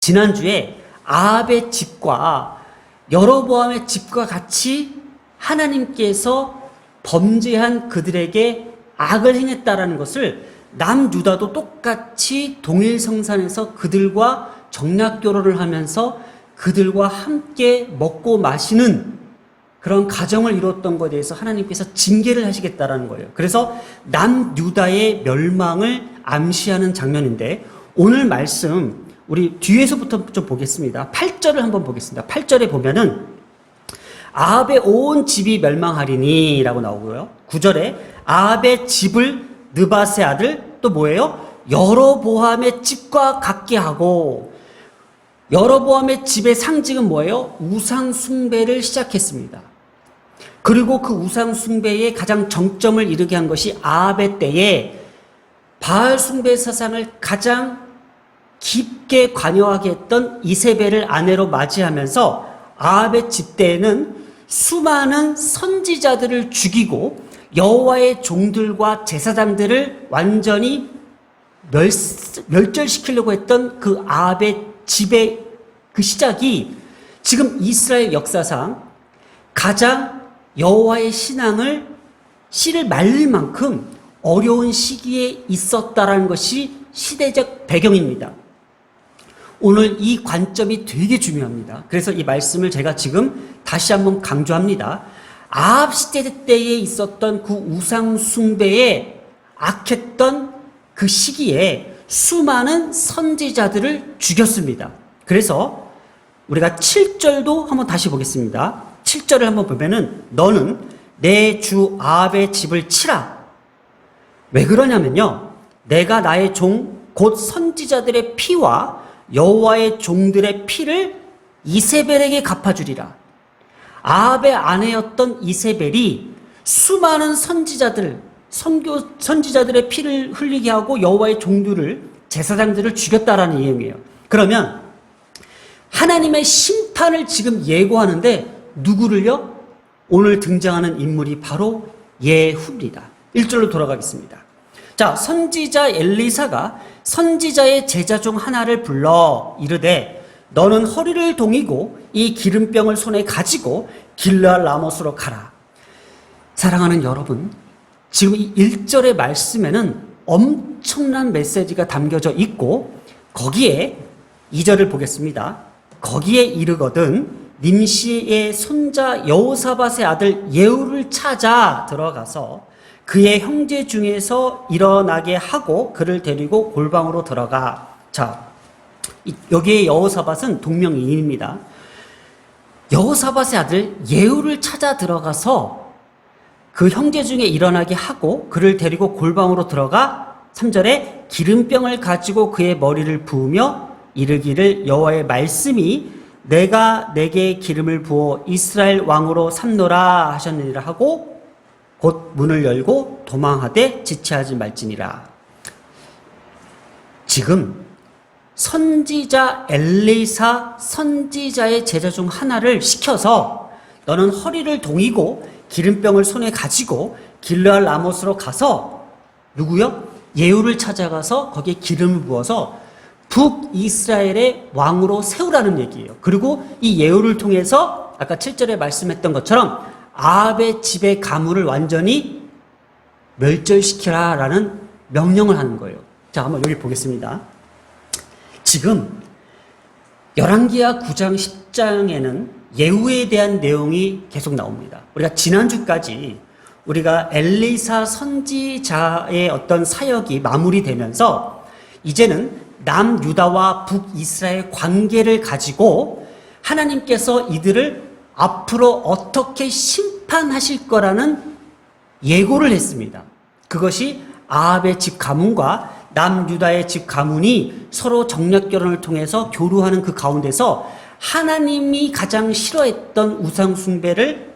지난주에 아합의 집과 여로보암의 집과 같이 하나님께서 범죄한 그들에게 악을 행했다라는 것을 남유다도 똑같이 동일성산에서 그들과 정략결혼을 하면서 그들과 함께 먹고 마시는 그런 가정을 이뤘던 것에 대해서 하나님께서 징계를 하시겠다라는 거예요. 그래서 남유다의 멸망을 암시하는 장면인데, 오늘 말씀 우리 뒤에서부터 좀 보겠습니다. 8절을 한번 보겠습니다. 8절에 보면은 아합의 온 집이 멸망하리니 라고 나오고요. 9절에 아합의 집을 느밧의 아들 또 뭐예요? 여로보암의 집과 같게 하고, 여로보암의 집의 상징은 뭐예요? 우상 숭배를 시작했습니다. 그리고 그 우상 숭배의 가장 정점을 이르게 한 것이 아합의 때에 바알 숭배 사상을 가장 깊게 관여하게 했던 이세벨을 아내로 맞이하면서 아합의 집 때에는 수많은 선지자들을 죽이고 여호와의 종들과 제사장들을 완전히 멸절시키려고 했던 그 아합의 집의 그 시작이 지금 이스라엘 역사상 가장 여호와의 씨를 말릴 만큼 어려운 시기에 있었다라는 것이 시대적 배경입니다. 오늘 이 관점이 되게 중요합니다. 그래서 이 말씀을 제가 지금 다시 한번 강조합니다. 아합 시대 때에 있었던 그 우상 숭배에 악했던 그 시기에 수많은 선지자들을 죽였습니다. 그래서 우리가 7절도 한번 다시 보겠습니다. 7절을 한번 보면은 너는 내 주 아합의 집을 치라. 왜 그러냐면요, 내가 나의 종 곧 선지자들의 피와 여호와의 종들의 피를 이세벨에게 갚아주리라. 아합의 아내였던 이세벨이 수많은 선지자들의 피를 흘리게 하고 여호와의 종들을, 제사장들을 죽였다라는 내용이에요. 그러면 하나님의 심판을 지금 예고하는데 누구를요? 오늘 등장하는 인물이 바로 예후입니다. 1절로 돌아가겠습니다. 자, 선지자 엘리사가 선지자의 제자 중 하나를 불러 이르되 너는 허리를 동이고 이 기름병을 손에 가지고 길르앗 라못으로 가라. 사랑하는 여러분, 지금 이 1절의 말씀에는 엄청난 메시지가 담겨져 있고, 거기에 2절을 보겠습니다. 거기에 이르거든 님시의 손자 여호사밧의 아들 예후를 찾아 들어가서 그의 형제 중에서 일어나게 하고 그를 데리고 골방으로 들어가. 자, 여기에 여호사밧은 동명이인입니다. 여호사밧의 아들 예후를 찾아 들어가서 그 형제 중에 일어나게 하고 그를 데리고 골방으로 들어가. 3절에 기름병을 가지고 그의 머리를 부으며 이르기를 여호와의 말씀이 내가 내게 기름을 부어 이스라엘 왕으로 삼노라 하셨느니라 하고 곧 문을 열고 도망하되 지체하지 말지니라. 지금 선지자 엘리사, 선지자의 제자 중 하나를 시켜서 너는 허리를 동이고 기름병을 손에 가지고 길르앗 라못으로 가서 누구요? 예후를 찾아가서 거기에 기름을 부어서 북이스라엘의 왕으로 세우라는 얘기예요. 그리고 이 예후를 통해서 아까 7절에 말씀했던 것처럼 아합의 집의 가문을 완전히 멸절시키라라는 명령을 하는 거예요. 자, 한번 여기 보겠습니다. 지금 열왕기하 9장 10장에는 예후에 대한 내용이 계속 나옵니다. 우리가 지난주까지 우리가 엘리사 선지자의 어떤 사역이 마무리되면서 이제는 남유다와 북이스라엘 관계를 가지고 하나님께서 이들을 앞으로 어떻게 심판하실 거라는 예고를 했습니다. 그것이 아합의 집 가문과 남유다의 집 가문이 서로 정략결혼을 통해서 교류하는 그 가운데서 하나님이 가장 싫어했던 우상 숭배를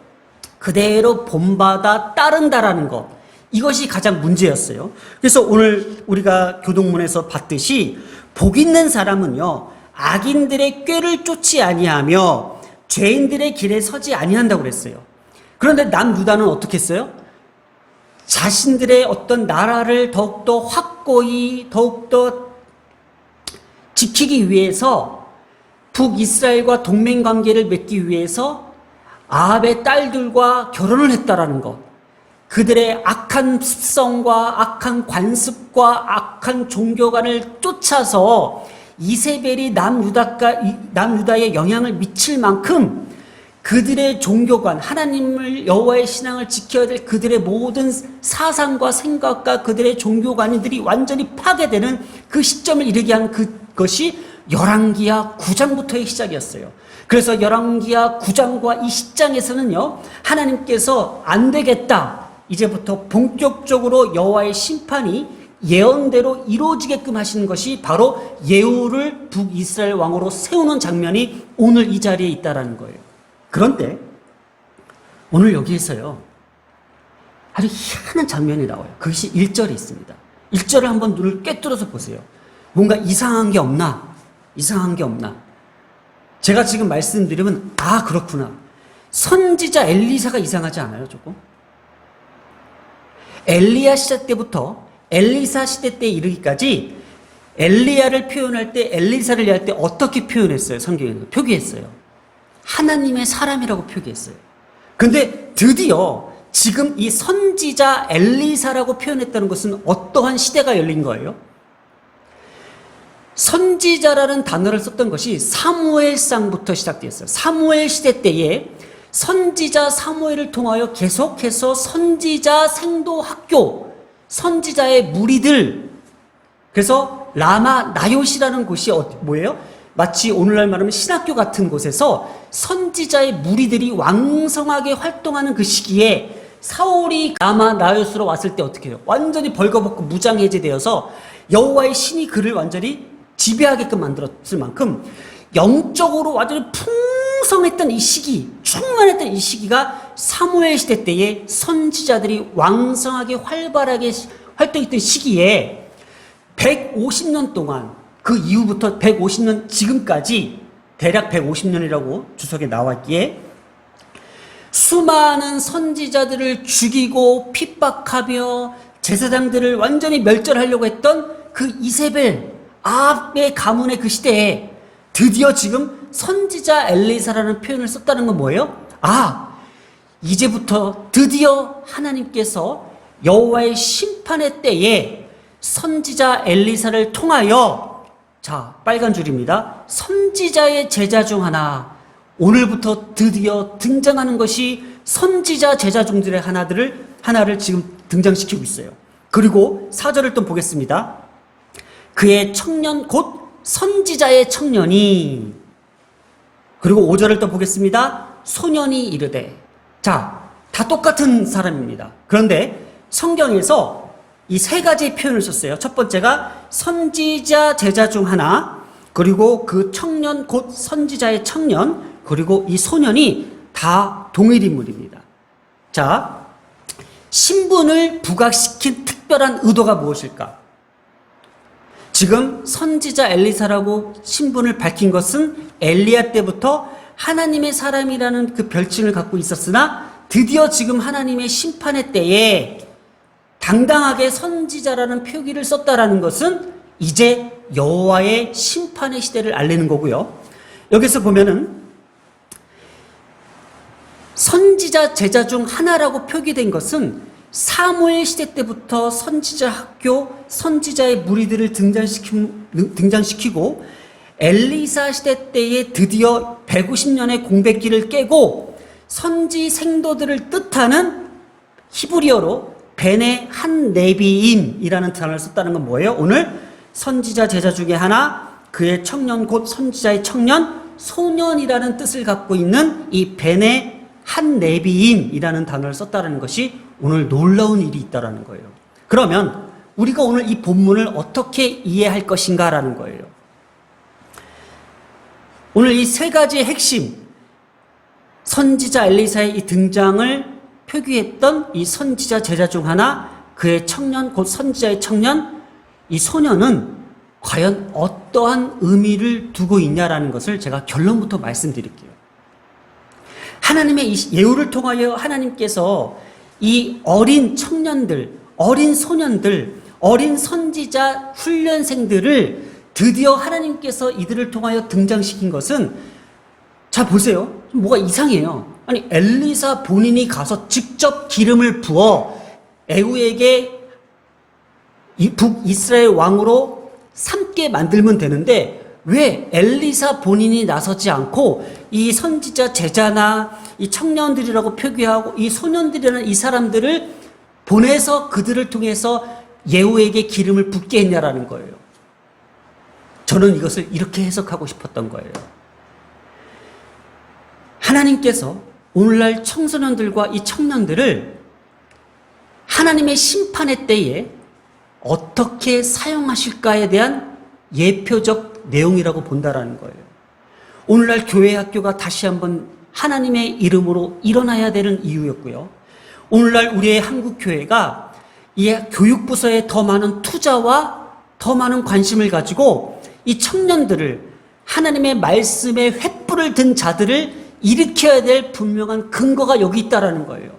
그대로 본받아 따른다라는 것, 이것이 가장 문제였어요. 그래서 오늘 우리가 교동문에서 봤듯이 복 있는 사람은요, 악인들의 꾀를 쫓지 아니하며 죄인들의 길에 서지 아니한다고 그랬어요. 그런데 남유다는 어떻게 했어요? 자신들의 어떤 나라를 더욱더 확고히 더욱더 지키기 위해서 북이스라엘과 동맹 관계를 맺기 위해서 아합의 딸들과 결혼을 했다라는 것. 그들의 악한 습성과 악한 관습과 악한 종교관을 쫓아서 이세벨이 남유다에 영향을 미칠 만큼 그들의 종교관, 하나님을 여호와의 신앙을 지켜야 될 그들의 모든 사상과 생각과 그들의 종교관들이 완전히 파괴되는 그 시점을 이르게 한 그것이 열왕기하 9장부터의 시작이었어요. 그래서 열왕기하 9장과 이 10장에서는요, 하나님께서 안 되겠다, 이제부터 본격적으로 여호와의 심판이 예언대로 이루어지게끔 하시는 것이 바로 예후를 북이스라엘 왕으로 세우는 장면이 오늘 이 자리에 있다라는 거예요. 그런데 오늘 여기에서요, 아주 희한한 장면이 나와요. 그것이 1절에 있습니다. 1절을 한번 눈을 꿰뚫어서 보세요. 뭔가 이상한 게 없나? 이상한 게 없나? 제가 지금 말씀드리면 아, 그렇구나. 선지자 엘리사가 이상하지 않아요, 조금? 엘리야 시대 때부터 엘리사 시대 때에 이르기까지 엘리야를 표현할 때, 엘리사를 할 때 어떻게 표현했어요? 성경에는 표기했어요. 하나님의 사람이라고 표기했어요. 근데 드디어 지금 이 선지자 엘리사라고 표현했다는 것은 어떠한 시대가 열린 거예요? 선지자라는 단어를 썼던 것이 사무엘상부터 시작되었어요. 사무엘 시대 때에 선지자 사무엘을 통하여 계속해서 선지자 생도 학교, 선지자의 무리들, 그래서 라마 나요시라는 곳이 뭐예요? 마치 오늘날 말하면 신학교 같은 곳에서 선지자의 무리들이 왕성하게 활동하는 그 시기에 사울이 라마 나요스로 왔을 때 어떻게 해요? 완전히 벌거벗고 무장해제되어서 여호와의 신이 그를 완전히 지배하게끔 만들었을 만큼 영적으로 완전히 풍성했던 이 시기, 충만했던 이 시기가 사무엘 시대 때에 선지자들이 왕성하게 활발하게 활동했던 시기에 150년 동안, 그 이후부터 150년 지금까지 대략 150년이라고 주석에 나왔기에 수많은 선지자들을 죽이고 핍박하며 제사장들을 완전히 멸절하려고 했던 그 이세벨, 아합의 가문의 그 시대에 드디어 지금 선지자 엘리사라는 표현을 썼다는 건 뭐예요? 아, 이제부터 드디어 하나님께서 여호와의 심판의 때에 선지자 엘리사를 통하여, 자, 빨간 줄입니다. 선지자의 제자 중 하나, 오늘부터 드디어 등장하는 것이 선지자 제자 중들의 하나를 지금 등장시키고 있어요. 그리고 4절을 또 보겠습니다. 그의 청년 곧 선지자의 청년이, 그리고 5절을 또 보겠습니다. 소년이 이르되. 자, 다 똑같은 사람입니다. 그런데 성경에서 이 세 가지 표현을 썼어요. 첫 번째가 선지자 제자 중 하나, 그리고 그 청년 곧 선지자의 청년, 그리고 이 소년이 다 동일 인물입니다. 자, 신분을 부각시킨 특별한 의도가 무엇일까? 지금 선지자 엘리사라고 신분을 밝힌 것은 엘리야 때부터 하나님의 사람이라는 그 별칭을 갖고 있었으나 드디어 지금 하나님의 심판의 때에 당당하게 선지자라는 표기를 썼다라는 것은 이제 여호와의 심판의 시대를 알리는 거고요. 여기서 보면은 선지자 제자 중 하나라고 표기된 것은 사무엘 시대 때부터 선지자 학교, 선지자의 무리들을 등장시키고 엘리사 시대 때에 드디어 150년의 공백기를 깨고 선지 생도들을 뜻하는 히브리어로 베네 한 네비임이라는 단어를 썼다는 건 뭐예요? 오늘 선지자 제자 중에 하나, 그의 청년 곧 선지자의 청년, 소년이라는 뜻을 갖고 있는 이 베네 한 네비임이라는 단어를 썼다는 것이 오늘 놀라운 일이 있다는 거예요. 그러면 우리가 오늘 이 본문을 어떻게 이해할 것인가라는 거예요. 오늘 이 세 가지의 핵심, 선지자 엘리사의 이 등장을 표기했던 이 선지자 제자 중 하나, 그의 청년 곧 선지자의 청년, 이 소년은 과연 어떠한 의미를 두고 있냐라는 것을 제가 결론부터 말씀드릴게요. 하나님의 이 예후를 통하여 하나님께서 이 어린 청년들, 어린 소년들, 어린 선지자 훈련생들을 드디어 하나님께서 이들을 통하여 등장시킨 것은, 자 보세요. 뭐가 이상해요. 아니 엘리사 본인이 가서 직접 기름을 부어 에후에게 북이스라엘 왕으로 삼게 만들면 되는데, 왜 엘리사 본인이 나서지 않고 이 선지자 제자나 이 청년들이라고 표기하고 이 소년들이라는 이 사람들을 보내서 그들을 통해서 예후에게 기름을 붓게 했냐라는 거예요. 저는 이것을 이렇게 해석하고 싶었던 거예요. 하나님께서 오늘날 청소년들과 이 청년들을 하나님의 심판의 때에 어떻게 사용하실까에 대한 예표적 내용이라고 본다라는 거예요. 오늘날 교회 학교가 다시 한번 하나님의 이름으로 일어나야 되는 이유였고요. 오늘날 우리의 한국교회가 이 교육부서에 더 많은 투자와 더 많은 관심을 가지고 이 청년들을, 하나님의 말씀에 횃불을 든 자들을 일으켜야 될 분명한 근거가 여기 있다라는 거예요.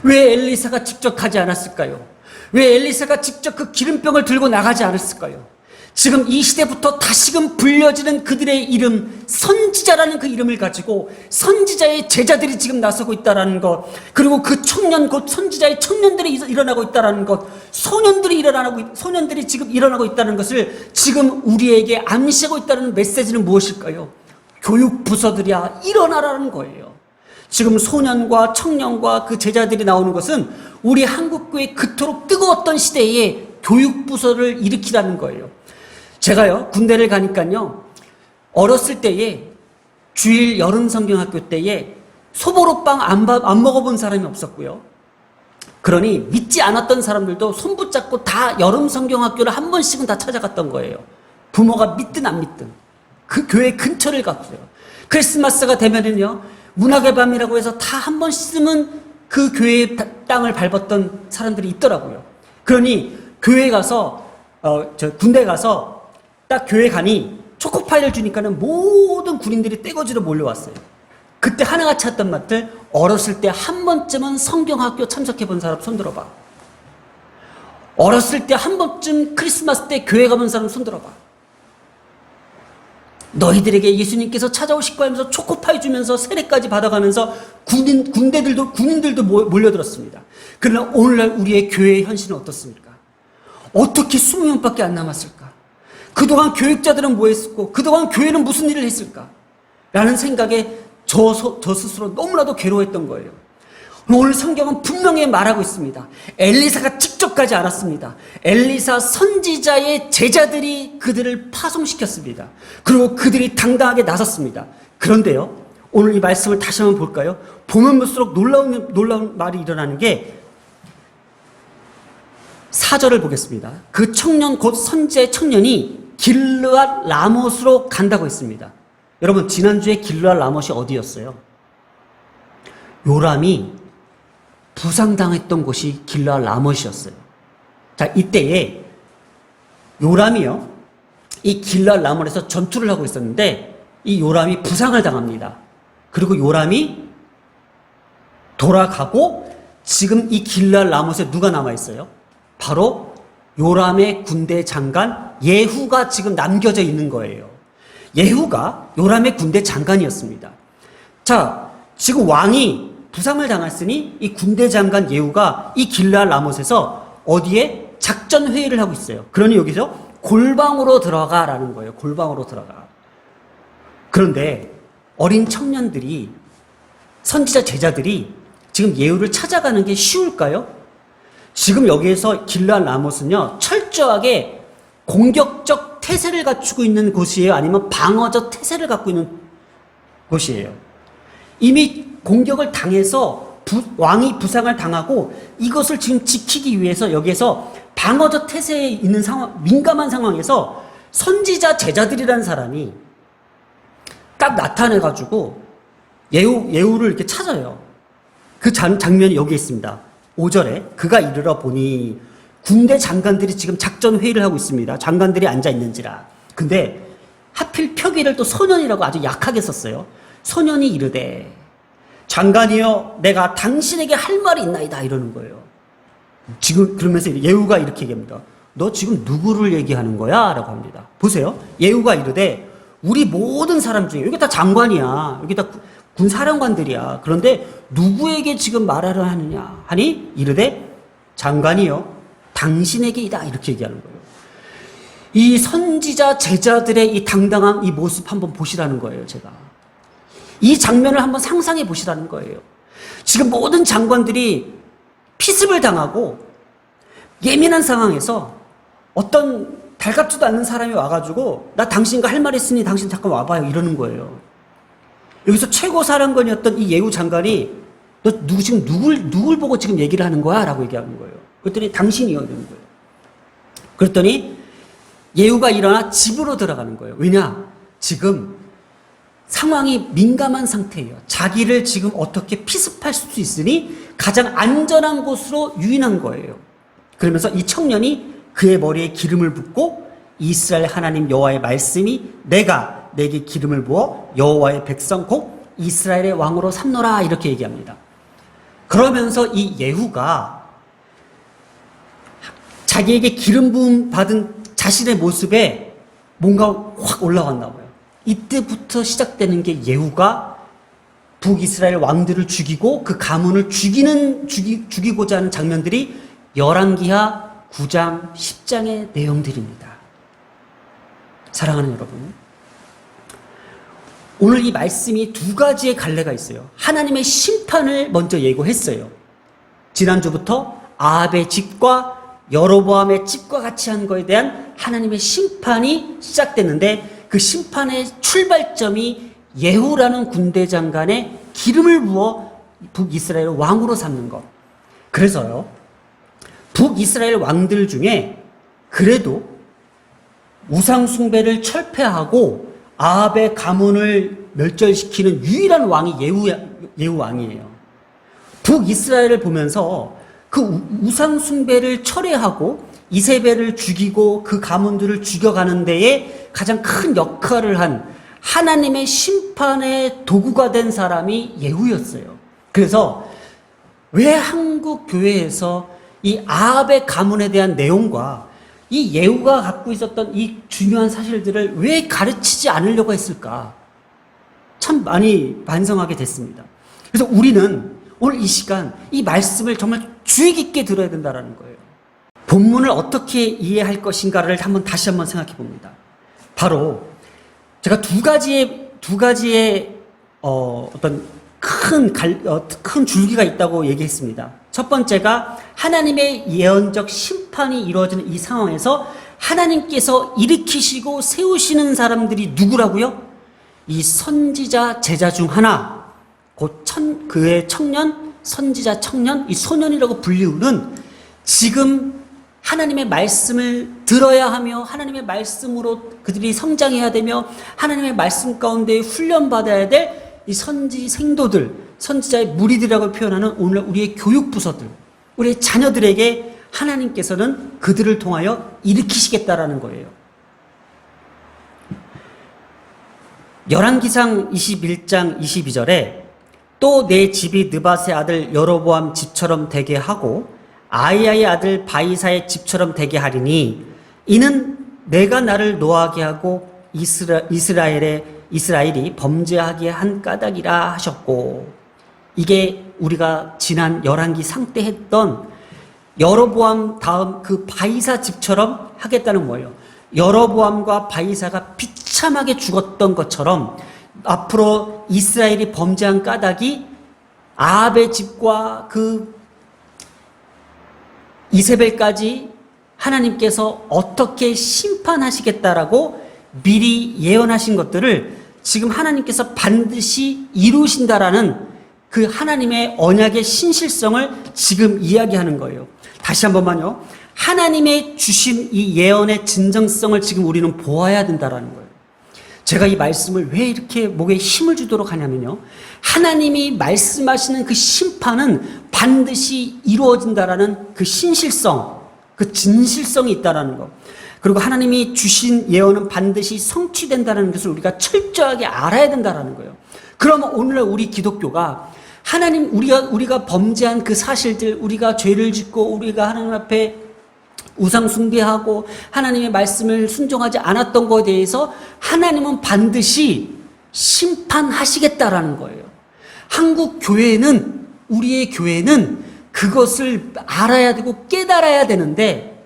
왜 엘리사가 직접 가지 않았을까요? 왜 엘리사가 직접 그 기름병을 들고 나가지 않았을까요? 지금 이 시대부터 다시금 불려지는 그들의 이름, 선지자라는 그 이름을 가지고 선지자의 제자들이 지금 나서고 있다는 것, 그리고 그 청년, 곧 선지자의 청년들이 일어나고 있다는 것, 소년들이 지금 일어나고 있다는 것을 지금 우리에게 암시하고 있다는 메시지는 무엇일까요? 교육 부서들이야 일어나라는 거예요. 지금 소년과 청년과 그 제자들이 나오는 것은 우리 한국교회 그토록 뜨거웠던 시대에 교육 부서를 일으키라는 거예요. 제가요 군대를 가니까요, 어렸을 때에 주일 여름 성경학교 때에 소보로빵 안 먹어본 사람이 없었고요. 그러니 믿지 않았던 사람들도 손 붙잡고 다 여름 성경학교를 한 번씩은 다 찾아갔던 거예요. 부모가 믿든 안 믿든 그 교회 근처를 갔어요. 크리스마스가 되면은요 문학의 밤이라고 해서 다 한 번씩은 그 교회의 땅을 밟았던 사람들이 있더라고요. 그러니 교회 가서 군대 가서 딱 교회 가니 초코파이를 주니까는 모든 군인들이 떼거지로 몰려왔어요. 그때 하나같이 했던 말들, 어렸을 때 한 번쯤은 성경학교 참석해 본 사람 손 들어봐. 어렸을 때 한 번쯤 크리스마스 때 교회 가본 사람 손 들어봐. 너희들에게 예수님께서 찾아오실 거면서 초코파이 주면서 세례까지 받아가면서 군인들도 몰려들었습니다. 그러나 오늘날 우리의 교회의 현실은 어떻습니까? 어떻게 20명밖에 안 남았을까? 그동안 교육자들은 뭐 했었고, 그동안 교회는 무슨 일을 했을까? 라는 생각에 저 스스로 너무나도 괴로워했던 거예요. 오늘 성경은 분명히 말하고 있습니다. 엘리사가 직접 가지 않았습니다. 엘리사 선지자의 제자들이 그들을 파송시켰습니다. 그리고 그들이 당당하게 나섰습니다. 그런데요, 오늘 이 말씀을 다시 한번 볼까요? 보면 볼수록 놀라운 말이 일어나는 게 4절을 보겠습니다. 그 청년, 곧 선지자의 청년이 길르앗 라못으로 간다고 했습니다. 여러분, 지난주에 길르앗 라못이 어디였어요? 요람이 부상당했던 곳이 길르앗 라못이었어요. 자, 이때에 요람이요, 이 길르앗 라못에서 전투를 하고 있었는데 이 요람이 부상을 당합니다. 그리고 요람이 돌아가고 지금 이 길르앗 라못에 누가 남아있어요? 바로 요람의 군대 장관 예후가 지금 남겨져 있는 거예요. 예후가 요람의 군대 장관이었습니다. 자, 지금 왕이 부상을 당했으니 이 군대 장관 예후가 이 길르앗 라못에서 어디에 작전 회의를 하고 있어요. 그러니 여기서 골방으로 들어가라는 거예요. 골방으로 들어가. 그런데 어린 청년들이, 선지자 제자들이 지금 예후를 찾아가는 게 쉬울까요? 지금 여기에서 길르앗 라못은요, 철저하게 공격적 태세를 갖추고 있는 곳이에요? 아니면 방어적 태세를 갖고 있는 곳이에요? 이미 공격을 당해서 왕이 부상을 당하고 이것을 지금 지키기 위해서 여기에서 방어적 태세에 있는 상황, 민감한 상황에서 선지자 제자들이라는 사람이 딱 나타내가지고 예후를 이렇게 찾아요. 그 장면이 여기 있습니다. 5절에 그가 이르러 보니 군대 장관들이 지금 작전 회의를 하고 있습니다. 장관들이 앉아 있는지라. 근데 하필 표기를 또 소년이라고 아주 약하게 썼어요. 소년이 이르되 장관이여 내가 당신에게 할 말이 있나이다 이러는 거예요. 지금 그러면서 예후가 이렇게 얘기합니다. 너 지금 누구를 얘기하는 거야? 라고 합니다. 보세요. 예후가 이르되 우리 모든 사람 중에, 여기 다 장관이야, 여기 다 군사령관들이야, 그런데 누구에게 지금 말하려 하느냐 하니 이르되 장관이요 당신에게이다, 이렇게 얘기하는 거예요. 이 선지자 제자들의 이 당당한 이 모습 한번 보시라는 거예요. 제가 이 장면을 한번 상상해 보시라는 거예요. 지금 모든 장관들이 피습을 당하고 예민한 상황에서 어떤 달갑지도 않는 사람이 와가지고 나 당신과 할 말 있으니 당신 잠깐 와봐요, 이러는 거예요. 여기서 최고 사령관이었던 이 예후 장관이 너 지금 누굴 보고 지금 얘기를 하는 거야? 라고 얘기하는 거예요. 그랬더니 당신이요, 이러는 거예요. 그랬더니 예후가 일어나 집으로 들어가는 거예요. 왜냐? 지금 상황이 민감한 상태예요. 자기를 지금 어떻게 피습할 수 있으니 가장 안전한 곳으로 유인한 거예요. 그러면서 이 청년이 그의 머리에 기름을 붓고 이스라엘 하나님 여호와의 말씀이 내가 내게 기름을 부어 여호와의 백성 곧 이스라엘의 왕으로 삼노라, 이렇게 얘기합니다. 그러면서 이 예후가 자기에게 기름 부음 받은 자신의 모습에 뭔가 확 올라왔나 봐요. 이때부터 시작되는 게 예후가 북이스라엘 왕들을 죽이고 그 가문을 죽이고자 하는 장면들이 열왕기하 9장 10장의 내용들입니다. 사랑하는 여러분, 오늘 이 말씀이 두 가지의 갈래가 있어요. 하나님의 심판을 먼저 예고했어요. 지난주부터 아합의 집과 여로보암의 집과 같이 한 거에 대한 하나님의 심판이 시작됐는데, 그 심판의 출발점이 예후라는 군대 장관의 기름을 부어 북이스라엘 왕으로 삼는 것. 그래서요, 북이스라엘 왕들 중에 그래도 우상 숭배를 철폐하고 아합의 가문을 멸절시키는 유일한 왕이 예후 왕이에요. 북이스라엘을 보면서 그 우상 숭배를 철회하고 이세벨을 죽이고 그 가문들을 죽여가는 데에 가장 큰 역할을 한 하나님의 심판의 도구가 된 사람이 예후였어요. 그래서 왜 한국 교회에서 이 아합의 가문에 대한 내용과 이 예후가 갖고 있었던 이 중요한 사실들을 왜 가르치지 않으려고 했을까? 참 많이 반성하게 됐습니다. 그래서 우리는 오늘 이 시간 이 말씀을 정말 주의 깊게 들어야 된다는 거예요. 본문을 어떻게 이해할 것인가를 다시 한번 생각해 봅니다. 바로 제가 두 가지의 어떤 큰 줄기가 있다고 얘기했습니다. 첫 번째가 하나님의 예언적 심판이 이루어지는 이 상황에서 하나님께서 일으키시고 세우시는 사람들이 누구라고요? 이 선지자 제자 중 하나, 곧 그의 청년, 선지자 청년, 이 소년이라고 불리우는, 지금 하나님의 말씀을 들어야 하며 하나님의 말씀으로 그들이 성장해야 되며 하나님의 말씀 가운데 훈련받아야 될 이 선지 생도들, 선지자의 무리들이라고 표현하는 오늘 우리의 교육부서들, 우리의 자녀들에게 하나님께서는 그들을 통하여 일으키시겠다라는 거예요. 열왕기상 21장 22절에 또 내 집이 느밧의 아들 여로보암 집처럼 되게 하고 아히야의 아들 바이사의 집처럼 되게 하리니 이는 내가 나를 노하게 하고 이스라엘이 범죄하게 한 까닭이라 하셨고, 이게 우리가 지난 열왕기 상 때 했던 여로보암 다음 그 바이사 집처럼 하겠다는 거예요. 여로보암과 바이사가 비참하게 죽었던 것처럼 앞으로 이스라엘이 범죄한 까닭이 아합의 집과 그 이세벨까지 하나님께서 어떻게 심판하시겠다라고 미리 예언하신 것들을 지금 하나님께서 반드시 이루신다라는 그 하나님의 언약의 신실성을 지금 이야기하는 거예요. 다시 한 번만요. 하나님의 주신 이 예언의 진정성을 지금 우리는 보아야 된다라는 거예요. 제가 이 말씀을 왜 이렇게 목에 힘을 주도록 하냐면요, 하나님이 말씀하시는 그 심판은 반드시 이루어진다라는 그 신실성, 그 진실성이 있다라는 거, 그리고 하나님이 주신 예언은 반드시 성취된다는 것을 우리가 철저하게 알아야 된다라는 거예요. 그러면 오늘날 우리 기독교가 우리가 범죄한 그 사실들, 우리가 죄를 짓고 우리가 하나님 앞에 우상 숭배하고 하나님의 말씀을 순종하지 않았던 것에 대해서 하나님은 반드시 심판하시겠다라는 거예요. 한국 교회는, 우리의 교회는 그것을 알아야 되고 깨달아야 되는데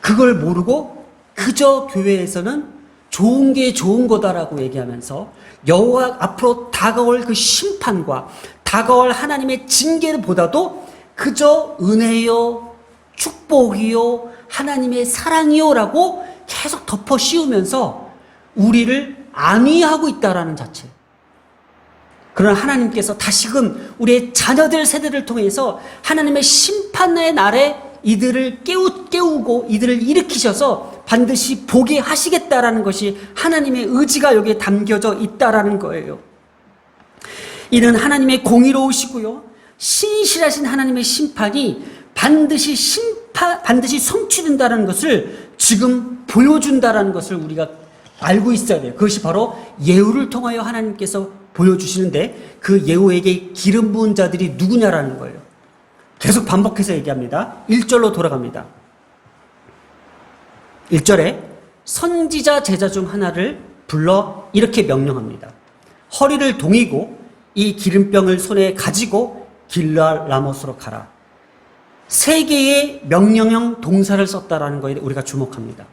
그걸 모르고 그저 교회에서는 좋은 게 좋은 거다라고 얘기하면서 여호와 앞으로 다가올 그 심판과 다가올 하나님의 징계보다도 그저 은혜요, 축복이요, 하나님의 사랑이요라고 계속 덮어 씌우면서 우리를 안위하고 있다라는 자체. 그러나 하나님께서 다시금 우리의 자녀들 세대를 통해서 하나님의 심판의 날에 이들을 깨우고 이들을 일으키셔서 반드시 보게 하시겠다라는 것이 하나님의 의지가 여기에 담겨져 있다라는 거예요. 이는 하나님의 공의로우시고요, 신실하신 하나님의 심판이 반드시 성취된다는 것을 지금 보여준다라는 것을 우리가 알고 있어야 돼요. 그것이 바로 예후를 통하여 하나님께서 보여주시는데 그 예후에게 기름 부은 자들이 누구냐라는 거예요. 계속 반복해서 얘기합니다. 1절로 돌아갑니다. 1절에 선지자 제자 중 하나를 불러 이렇게 명령합니다. 허리를 동이고 이 기름병을 손에 가지고 길르앗 라못으로 가라. 세 개의 명령형 동사를 썼다라는 거에 우리가 주목합니다.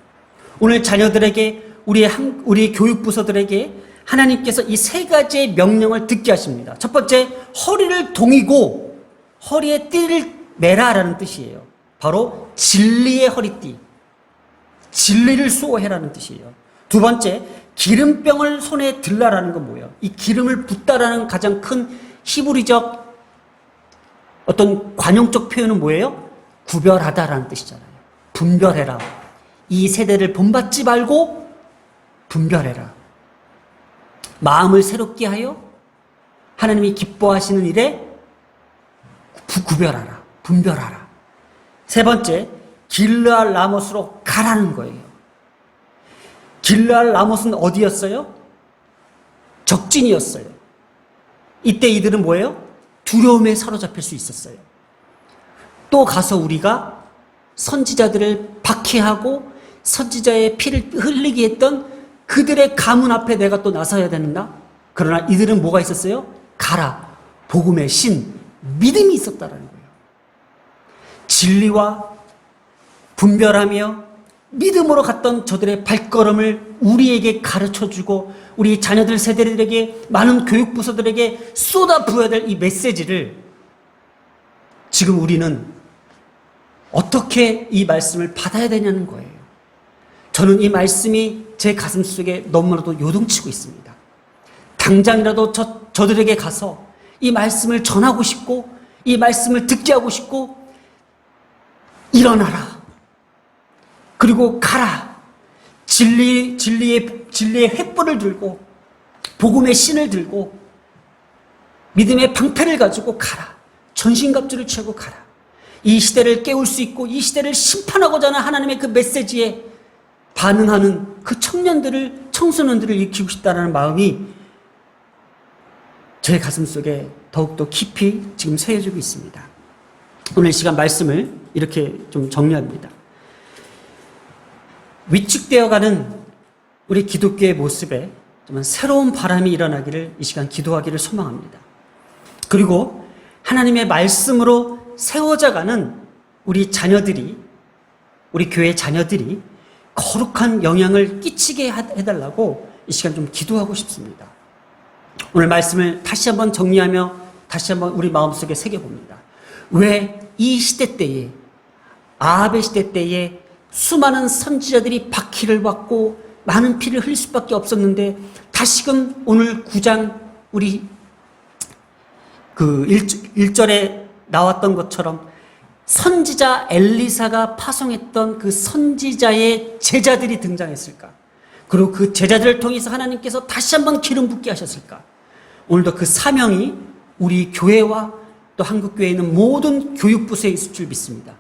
오늘 자녀들에게 우리 교육부서들에게 하나님께서 이 세 가지의 명령을 듣게 하십니다. 첫 번째, 허리를 동이고 허리에 띠를 매라라는 뜻이에요. 바로 진리의 허리띠, 진리를 수호해라는 뜻이에요. 두 번째, 기름병을 손에 들라라는 건 뭐예요? 이 기름을 붓다라는 가장 큰 히브리적 어떤 관용적 표현은 뭐예요? 구별하다라는 뜻이잖아요. 분별해라. 이 세대를 본받지 말고 분별해라. 마음을 새롭게 하여 하나님이 기뻐하시는 일에 구별하라. 분별하라. 세 번째, 길르앗 라못으로 가라는 거예요. 길르앗 라못은 어디였어요? 적진이었어요. 이때 이들은 뭐예요? 두려움에 사로잡힐 수 있었어요. 또 가서 우리가 선지자들을 박해하고 선지자의 피를 흘리게 했던 그들의 가문 앞에 내가 또 나서야 된다? 그러나 이들은 뭐가 있었어요? 가라. 복음의 신, 믿음이 있었다라는 거예요. 진리와 분별하며 믿음으로 갔던 저들의 발걸음을 우리에게 가르쳐주고 우리 자녀들 세대들에게 많은 교육부서들에게 쏟아 부어야 될 이 메시지를 지금 우리는 어떻게 이 말씀을 받아야 되냐는 거예요. 저는 이 말씀이 제 가슴 속에 너무나도 요동치고 있습니다. 당장이라도 저들에게 가서 이 말씀을 전하고 싶고 이 말씀을 듣게 하고 싶고 일어나라. 그리고 가라. 진리의 횃불을 들고 복음의 신을 들고 믿음의 방패를 가지고 가라. 전신갑주를 채고 가라. 이 시대를 깨울 수 있고 이 시대를 심판하고자 하는 하나님의 그 메시지에 반응하는 그 청소년들을 일으키고 싶다는 마음이 제 가슴 속에 더욱더 깊이 지금 새어지고 있습니다. 오늘 시간 말씀을 이렇게 좀 정리합니다. 위축되어가는 우리 기독교의 모습에 좀 새로운 바람이 일어나기를 이 시간 기도하기를 소망합니다. 그리고 하나님의 말씀으로 세워져가는 우리 자녀들이, 우리 교회 자녀들이 거룩한 영향을 끼치게 해달라고 이 시간 좀 기도하고 싶습니다. 오늘 말씀을 다시 한번 정리하며 다시 한번 우리 마음속에 새겨봅니다. 왜 이 시대 때에, 아합의 시대 때에 수많은 선지자들이 박해를 받고 많은 피를 흘릴 수밖에 없었는데 다시금 오늘 9장 우리 그 1절에 나왔던 것처럼 선지자 엘리사가 파송했던 그 선지자의 제자들이 등장했을까? 그리고 그 제자들을 통해서 하나님께서 다시 한번 기름 붓게 하셨을까? 오늘도 그 사명이 우리 교회와 또 한국교회에 있는 모든 교육부서에 있을 줄 믿습니다.